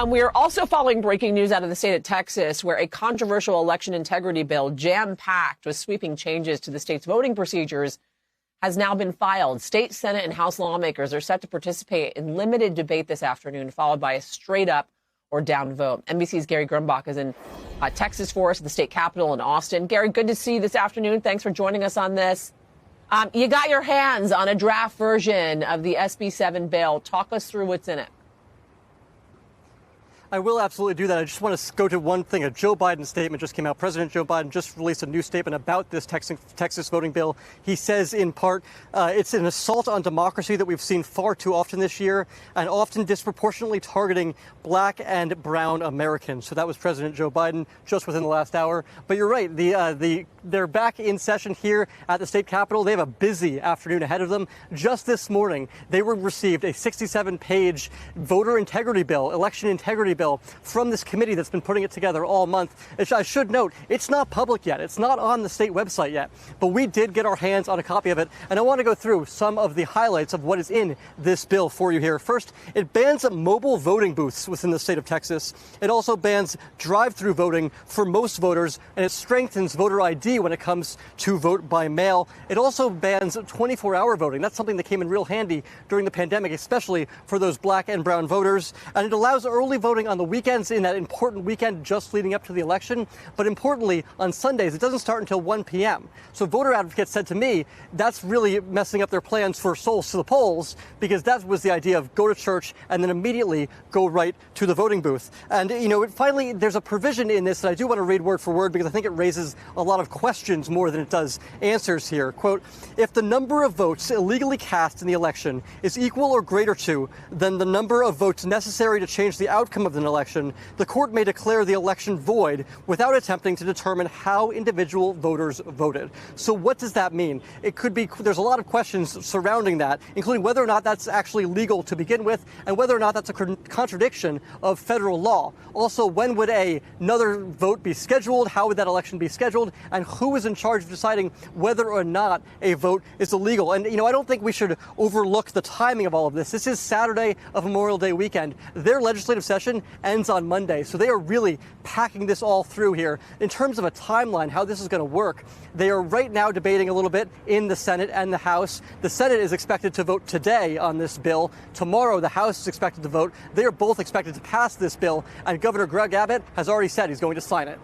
We are also following breaking news out of the state of Texas, where a controversial election integrity bill, jam-packed with sweeping changes to the state's voting procedures, has now been filed. State, Senate, and House lawmakers are set to participate in limited debate this afternoon, followed by a straight-up or down vote. NBC's Gary Grumbach is in Texas for us at the state capitol in Austin. Gary, good to see you this afternoon. Thanks for joining us on this. You got your hands on a draft version of the SB 7 bill. Talk us through what's in it. I will absolutely do that. I just want to go to one thing. A Joe Biden statement just came out. President Joe Biden just released a new statement about this Texas voting bill. He says, in part, it's an assault on democracy that we've seen far too often this year, and often disproportionately targeting black and brown Americans. So that was President Joe Biden just within the last hour. But you're right. They're back in session here at the state capitol. They have a busy afternoon ahead of them. Just this morning, they received a 67-page voter integrity bill, election integrity bill from this committee that's been putting it together all month. I should note, it's not public yet. It's not on the state website yet, but we did get our hands on a copy of it. And I want to go through some of the highlights of what is in this bill for you here. First, it bans mobile voting booths within the state of Texas. It also bans drive-through voting for most voters, and it strengthens voter ID when it comes to vote by mail. It also bans 24-hour voting. That's something that came in real handy during the pandemic, especially for those black and brown voters. And it allows early voting on the weekends in that important weekend just leading up to the election. But importantly, on Sundays, it doesn't start until 1 p.m. So voter advocates said to me, that's really messing up their plans for souls to the polls, because that was the idea of go to church and then immediately go right to the voting booth. And, finally, there's a provision in this that I do want to read word for word because I think it raises a lot of questions more than it does answers here. Quote, if the number of votes illegally cast in the election is equal or greater to than the number of votes necessary to change the outcome of an election, the court may declare the election void without attempting to determine how individual voters voted. So what does that mean? It could be, there's a lot of questions surrounding that, including whether or not that's actually legal to begin with and whether or not that's a contradiction of federal law. Also, when would another vote be scheduled? How would that election be scheduled? And who is in charge of deciding whether or not a vote is illegal? And, I don't think we should overlook the timing of all of this. This is Saturday of Memorial Day weekend. Their legislative session ends on Monday. So they are really packing this all through here. In terms of a timeline, how this is going to work, they are right now debating a little bit in the Senate and the House. The Senate is expected to vote today on this bill. Tomorrow, the House is expected to vote. They are both expected to pass this bill, and Governor Greg Abbott has already said he's going to sign it.